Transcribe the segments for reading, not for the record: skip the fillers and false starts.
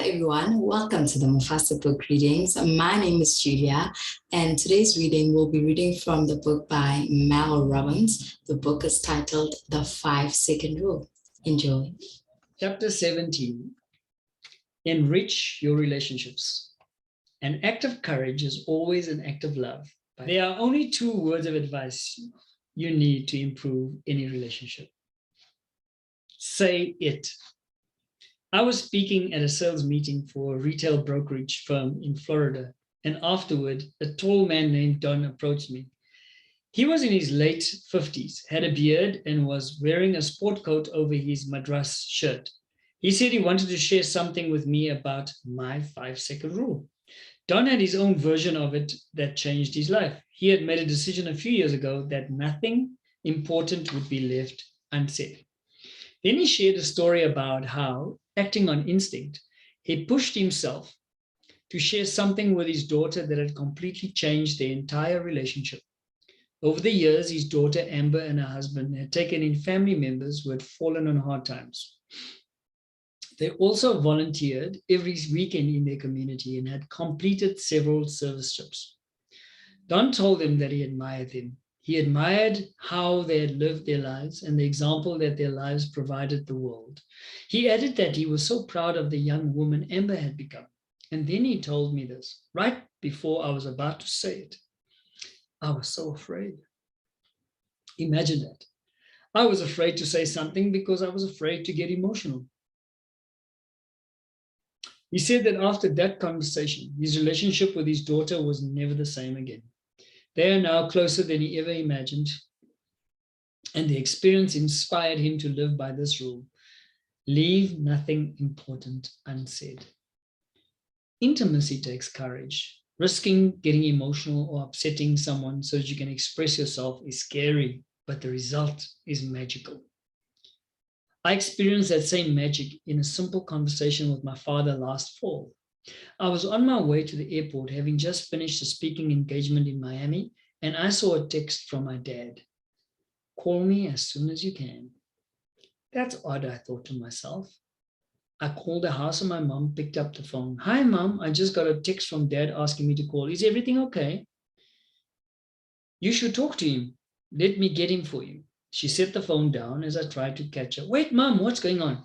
everyone, welcome to the Mufasa book readings. My name is Julia, and today's reading will be reading from the book by Mel Robbins. The book is titled The 5-Second Rule. Enjoy. Chapter 17, Enrich your relationships. An act of courage is always an act of love. There are only 2 words of advice you need to improve any relationship. Say it. I was speaking at a sales meeting for a retail brokerage firm in Florida, and afterward, a tall man named Don approached me. He was in his late 50s, had a beard, and was wearing a sport coat over his madras shirt. He said he wanted to share something with me about my 5-second rule. Don had his own version of it that changed his life. He had made a decision a few years ago that nothing important would be left unsaid. Then he shared a story about how, acting on instinct, he pushed himself to share something with his daughter that had completely changed their entire relationship. Over the years, his daughter Amber and her husband had taken in family members who had fallen on hard times. They also volunteered every weekend in their community and had completed several service trips. Don told them that he admired them. He admired how they had lived their lives and the example that their lives provided the world. He added that he was so proud of the young woman Amber had become. And then he told me this, right before I was about to say it. I was so afraid. Imagine that. I was afraid to say something because I was afraid to get emotional. He said that after that conversation, his relationship with his daughter was never the same again. They are now closer than he ever imagined, and the experience inspired him to live by this rule. Leave nothing important unsaid. Intimacy takes courage. Risking getting emotional or upsetting someone so that you can express yourself is scary, but the result is magical. I experienced that same magic in a simple conversation with my father last fall. I was on my way to the airport, having just finished a speaking engagement in Miami, and I saw a text from my dad. Call me as soon as you can. That's odd, I thought to myself. I called the house and my mom picked up the phone. Hi, Mom, I just got a text from Dad asking me to call. Is everything okay? You should talk to him. Let me get him for you. She set the phone down as I tried to catch her. Wait, Mom, what's going on?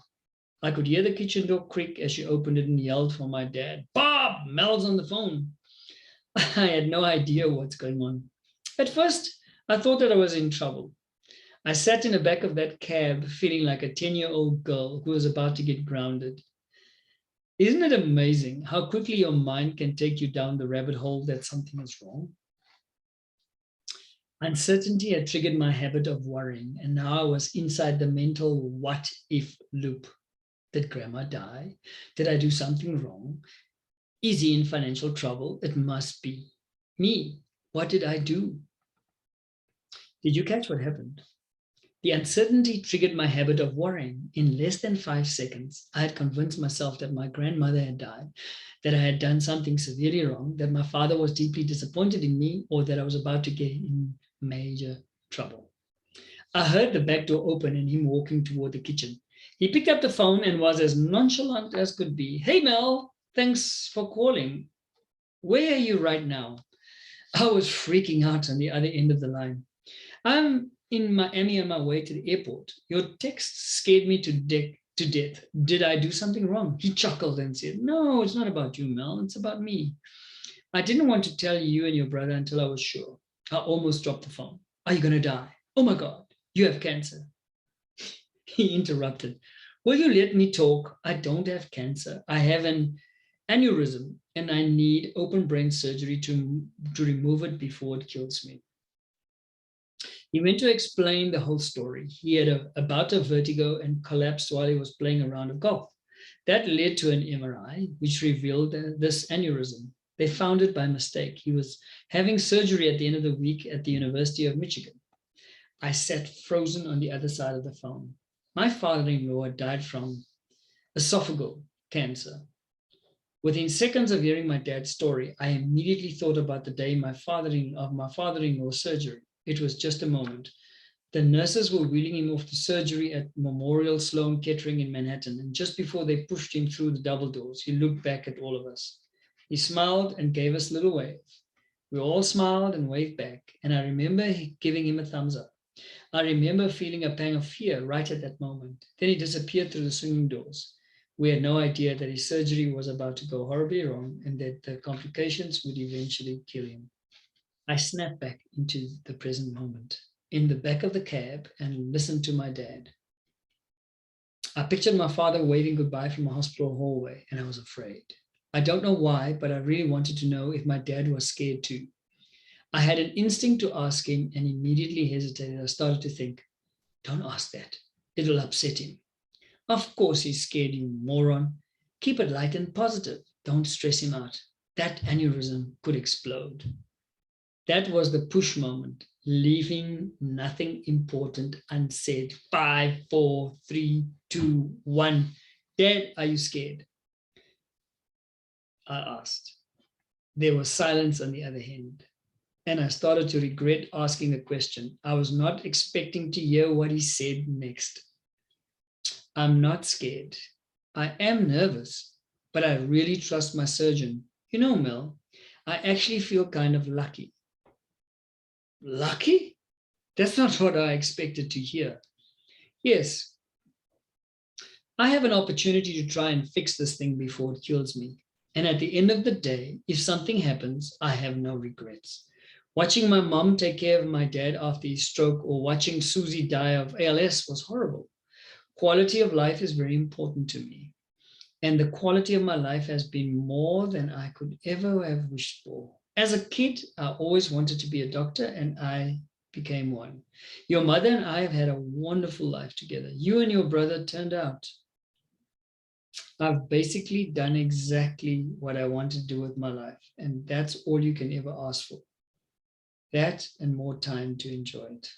I could hear the kitchen door creak as she opened it and yelled for my dad. Bob, Mel's on the phone. I had no idea what's going on. At first, I thought that I was in trouble. I sat in the back of that cab feeling like a 10-year-old girl who was about to get grounded. Isn't it amazing how quickly your mind can take you down the rabbit hole that something is wrong? Uncertainty had triggered my habit of worrying, and now I was inside the mental what-if loop. Did Grandma die? Did I do something wrong? Is he in financial trouble? It must be me. What did I do? Did you catch what happened? The uncertainty triggered my habit of worrying. In less than 5 seconds, I had convinced myself that my grandmother had died, that I had done something severely wrong, that my father was deeply disappointed in me, or that I was about to get in major trouble. I heard the back door open and him walking toward the kitchen. He picked up the phone and was as nonchalant as could be. Hey, Mel, thanks for calling. Where are you right now? I was freaking out on the other end of the line. I'm in Miami on my way to the airport. Your text scared me to death. Did I do something wrong? He chuckled and said, No, it's not about you, Mel. It's about me. I didn't want to tell you and your brother until I was sure. I almost dropped the phone. Are you going to die? Oh my God, you have cancer. He interrupted. Will you let me talk? I don't have cancer. I have an aneurysm and I need open brain surgery to remove it before it kills me. He went to explain the whole story. He had a bout of vertigo and collapsed while he was playing a round of golf. That led to an MRI, which revealed this aneurysm. They found it by mistake. He was having surgery at the end of the week at the University of Michigan. I sat frozen on the other side of the phone. My father-in-law had died from esophageal cancer. Within seconds of hearing my dad's story, I immediately thought about the day of my father-in-law's surgery. It was just a moment. The nurses were wheeling him off to surgery at Memorial Sloan Kettering in Manhattan, and just before they pushed him through the double doors, he looked back at all of us. He smiled and gave us a little wave. We all smiled and waved back, and I remember giving him a thumbs up. I remember feeling a pang of fear right at that moment. Then he disappeared through the swinging doors. We had no idea that his surgery was about to go horribly wrong and that the complications would eventually kill him. I snapped back into the present moment, in the back of the cab, and listened to my dad. I pictured my father waving goodbye from a hospital hallway, and I was afraid. I don't know why, but I really wanted to know if my dad was scared too. I had an instinct to ask him and immediately hesitated. I started to think, don't ask that. It'll upset him. Of course he's scared, you moron. Keep it light and positive. Don't stress him out. That aneurysm could explode. That was the push moment, leaving nothing important unsaid. 5, 4, 3, 2, 1. Dad, are you scared? I asked. There was silence on the other end, and I started to regret asking the question. I was not expecting to hear what he said next. I'm not scared. I am nervous, but I really trust my surgeon. You know, Mel, I actually feel kind of lucky. Lucky? That's not what I expected to hear. Yes, I have an opportunity to try and fix this thing before it kills me. And at the end of the day, if something happens, I have no regrets. Watching my mom take care of my dad after his stroke or watching Susie die of ALS was horrible. Quality of life is very important to me. And the quality of my life has been more than I could ever have wished for. As a kid, I always wanted to be a doctor, and I became one. Your mother and I have had a wonderful life together. You and your brother turned out. I've basically done exactly what I want to do with my life, and that's all you can ever ask for. That and more time to enjoy it.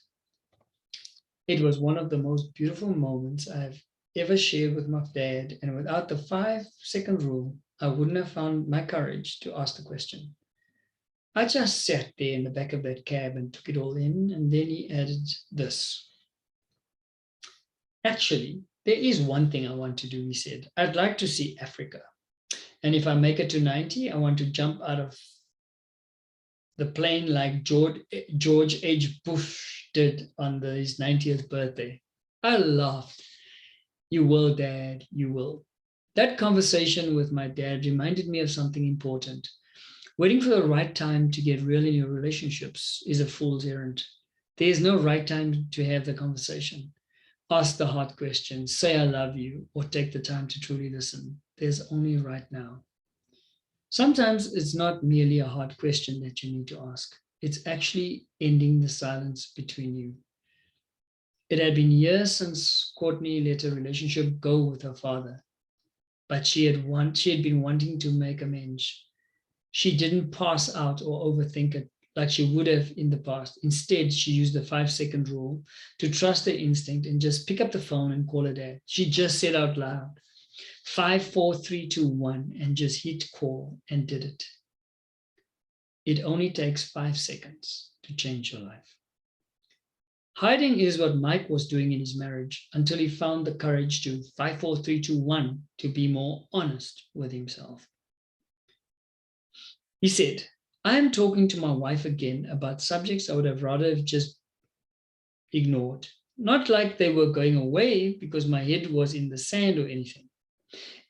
It was one of the most beautiful moments I've ever shared with my dad, and without the 5-second rule, I wouldn't have found my courage to ask the question. I just sat there in the back of that cab and took it all in, and then he added this. Actually, there is one thing I want to do, he said. I'd like to see Africa. And if I make it to 90, I want to jump out of the plane like George H. Bush did on his 90th birthday. I laughed. You will, Dad, you will. That conversation with my dad reminded me of something important. Waiting for the right time to get real in your relationships is a fool's errand. There is no right time to have the conversation. Ask the hard questions, say I love you, or take the time to truly listen. There's only right now. Sometimes it's not merely a hard question that you need to ask. It's actually ending the silence between you. It had been years since Courtney let a relationship go with her father, but she had been wanting to make amends. She didn't pass out or overthink it like she would have in the past. Instead, she used the 5-second rule to trust her instinct and just pick up the phone and call her dad. She just said out loud, 5, 4, 3, 2, 1, and just hit call and did it. It only takes 5 seconds to change your life. Hiding is what Mike was doing in his marriage until he found the courage to 5, 4, 3, 2, 1 to be more honest with himself. He said, I am talking to my wife again about subjects I would have rather have just ignored. Not like they were going away because my head was in the sand or anything.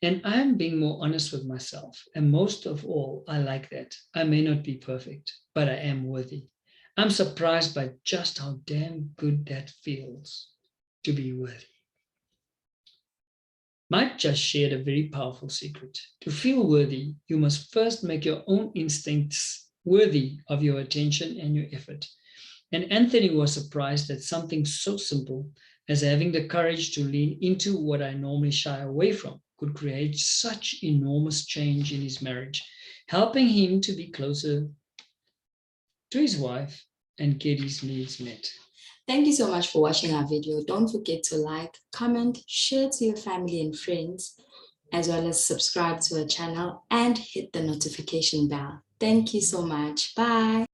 And I am being more honest with myself. And most of all, I like that. I may not be perfect, but I am worthy. I'm surprised by just how damn good that feels to be worthy. Mike just shared a very powerful secret. To feel worthy, you must first make your own instincts worthy of your attention and your effort. And Anthony was surprised that something so simple as having the courage to lean into what I normally shy away from could create such enormous change in his marriage, helping him to be closer to his wife and get his needs met. Thank you so much for watching our video. Don't forget to like, comment, share to your family and friends, as well as subscribe to our channel and hit the notification bell. Thank you so much. Bye.